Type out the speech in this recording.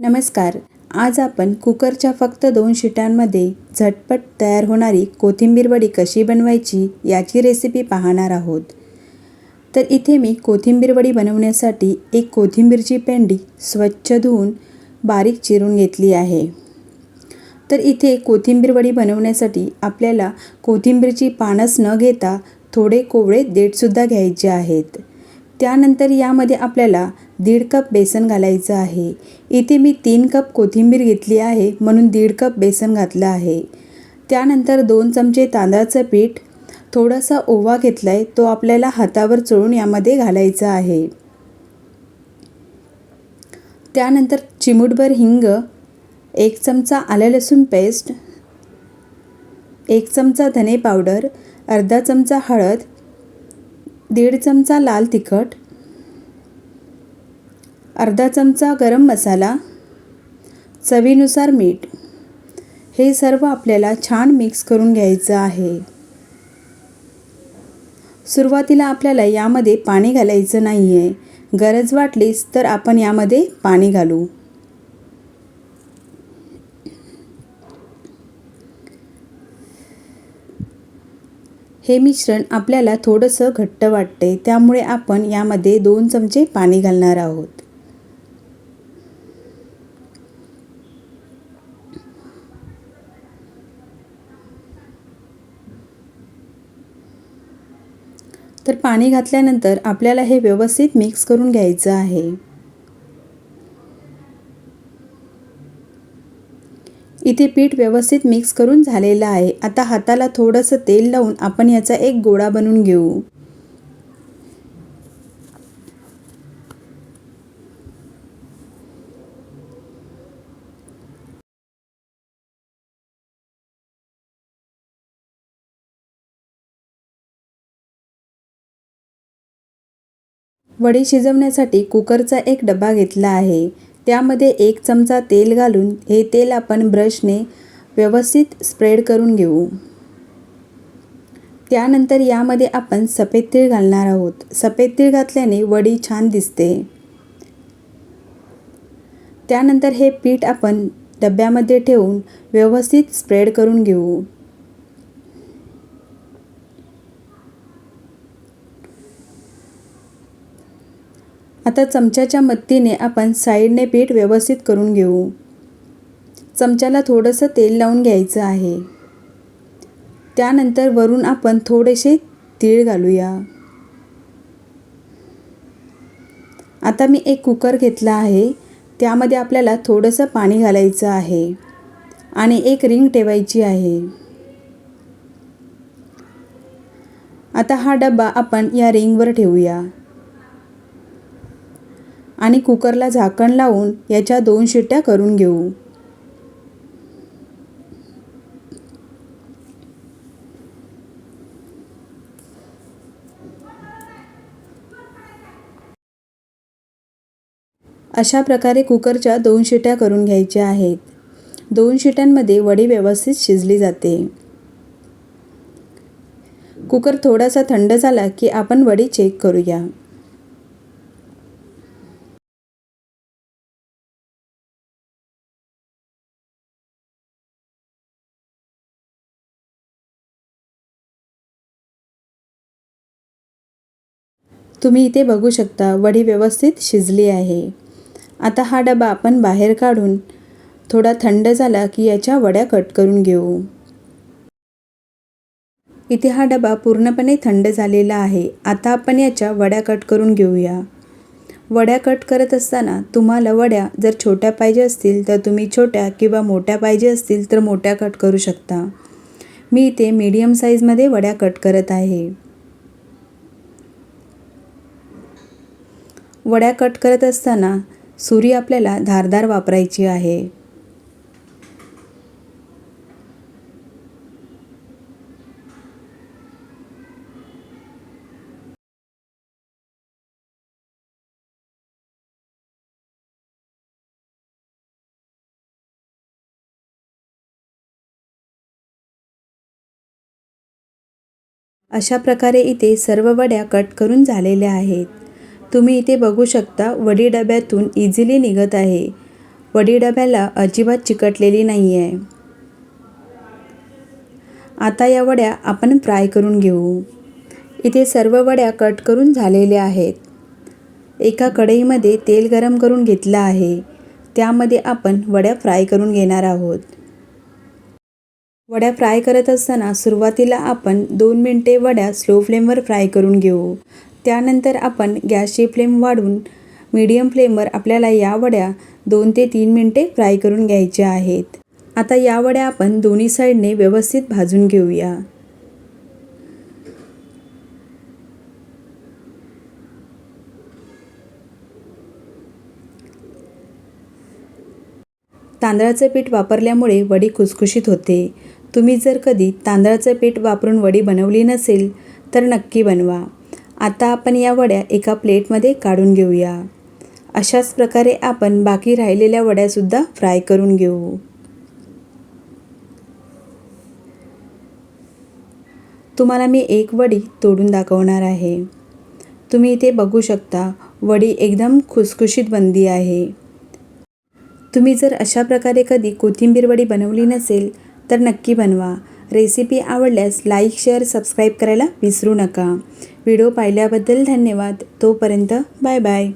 नमस्कार. आज आपण कुकरच्या फक्त 2 शिट्यांमध्ये झटपट तयार होणारी कोथिंबीर वडी कशी बनवायची याची रेसिपी पाहणार आहोत. तर इथे मी कोथिंबीर वडी बनवण्यासाठी एक कोथिंबीरची पेंडी स्वच्छ धुवून बारीक चिरून घेतली आहे. तर इथे कोथिंबीर वडी बनवण्यासाठी आपल्याला कोथिंबीरची पानस न घेता थोडे कोवळे देठसुद्धा घ्यायचे आहेत. त्यानंतर यामध्ये आपल्याला 1.5 कप बेसन घालायचं आहे. इथे मी 3 कप कोथिंबीर घेतली आहे म्हणून 1.5 कप बेसन घातलं आहे. त्यानंतर 2 चमचे तांदळाचं पीठ, थोडासा ओवा घेतला आहे, तो आपल्याला हातावर चोळून यामध्ये घालायचा आहे. त्यानंतर चिमूटभर हिंग, 1 चमचा आलं लसूण पेस्ट, 1 चमचा धने पावडर, अर्धा चमचा हळद, 1.5 चमचा लाल तिखट, अर्धा चमचा गरम मसाला, चवीनुसार मीठ. हे सर्व आपल्याला छान मिक्स करून घ्यायचं आहे. सुरुवातीला आपल्याला यामध्ये पाणी घालायचं नाही आहे. गरज वाटलीच तर आपण यामध्ये पाणी घालू. हे मिश्रण आपल्याला थोडंसं घट्ट वाटते, त्यामुळे आपण यामध्ये 2 चमचे पाणी घालणार आहोत. तर पाणी घातल्यानंतर आपल्याला हे व्यवस्थित मिक्स करून घ्यायचं आहे. इथे पीठ व्यवस्थित मिक्स करून झालेलं आहे. आता हाताला थोडंसं तेल लावून आपण याचा एक गोळा बनवून घेऊ. वडी शिजवण्यासाठी कुकरचा एक डबा घेतला आहे. त्यामध्ये 1 चमचा तेल घालून हे तेल आपण ब्रशने व्यवस्थित स्प्रेड करून घेऊ. त्यानंतर यामध्ये आपण सफेद तीळ घालणार आहोत. सफेद तीळ घातल्याने वडी छान दिसते. त्यानंतर हे पीठ आपण डब्यामध्ये ठेवून व्यवस्थित स्प्रेड करून घेऊ. आता चमच्याच्या मदतीने आपण साईडने पीठ व्यवस्थित करून घेऊ. चमच्याला थोडंसं तेल लावून घ्यायचं आहे. त्यानंतर वरून आपण थोडेसे तीळ घालूया. आता मी एक कुकर घेतला आहे. त्यामध्ये आपल्याला थोडंसं पाणी घालायचं आहे आणि एक रिंग ठेवायची आहे. आता हा डबा आपण या रिंगवर ठेवूया आणि कुकरला झाकण लावून याच्या 2 शिट्ट्या करून घेऊ. अशा प्रकारे कुकरच्या 2 शिट्ट्या करून घ्यायच्या आहेत. 2 शिट्यांमध्ये वडी व्यवस्थित शिजली जाते. कुकर थोडासा थंड झाला की आपण वडी चेक करूया. तुम्ही इथे बघू शकता वडी व्यवस्थित शिजली आहे. आता हा डबा आपण बाहेर काढून थोडा थंड झाला की याच्या वड्या कट करून घेऊ. इथे हा डबा पूर्णपणे थंड झालेला आहे. आता आपण याच्या वड्या कट करून घेऊया. वड्या कट करत असताना तुम्हाला वड्या जर छोट्या पाहिजे असतील तर तुम्ही छोट्या किंवा मोठ्या पाहिजे असतील तर मोठ्या कट करू शकता. मी इथे मीडियम साईजमध्ये वड्या कट करत आहे. वड्या कट करत असताना सुरी आपल्याला धारदार वापरायची आहे. अशा प्रकारे इथे सर्व वड्या कट करून झालेल्या आहेत. तुम्ही इथे बघू शकता वडी डब्यातून इझिली निघत आहे. वडी डब्याला अजिबात चिकटलेली नाही आहे. आता या वड्या आपण फ्राय करून घेऊ. इथे सर्व वड्या कट करून झालेल्या आहेत. एका कढईमध्ये तेल गरम करून घेतलं आहे. त्यामध्ये आपण वड्या फ्राय करून घेणार आहोत. वड्या फ्राय करत असताना सुरुवातीला आपण 2 मिनिटे वड्या स्लो फ्लेमवर फ्राय करून घेऊ. त्यानंतर आपण गॅसची फ्लेम वाढवून मीडियम फ्लेमवर आपल्याला या वड्या 2 ते 3 मिनिटे फ्राय करून घ्यायच्या आहेत. आता या वड्या आपण दोन्ही साईडने व्यवस्थित भाजून घेऊया. तांदळाचं पीठ वापरल्यामुळे वडी खुसखुशीत होते. तुम्ही जर कधी तांदळाचं पीठ वापरून वडी बनवली नसेल तर नक्की बनवा. आता आपण या वड्या एका प्लेटमध्ये काढून घेऊया. अशाच प्रकारे आपण बाकी राहिलेल्या वड्यासुद्धा फ्राय करून घेऊ. तुम्हाला मी एक वडी तोडून दाखवणार आहे. तुम्ही इथे बघू शकता वडी एकदम खुसखुशीत बनली आहे. तुम्ही जर अशा प्रकारे कधी कोथिंबीर वडी बनवली नसेल तर नक्की बनवा. रेसिपी आवडल्यास लाईक, शेअर, सबस्क्राईब करायला विसरू नका. व्हिडिओ पाहिल्याबद्दल धन्यवाद. तोपर्यंत बाय बाय.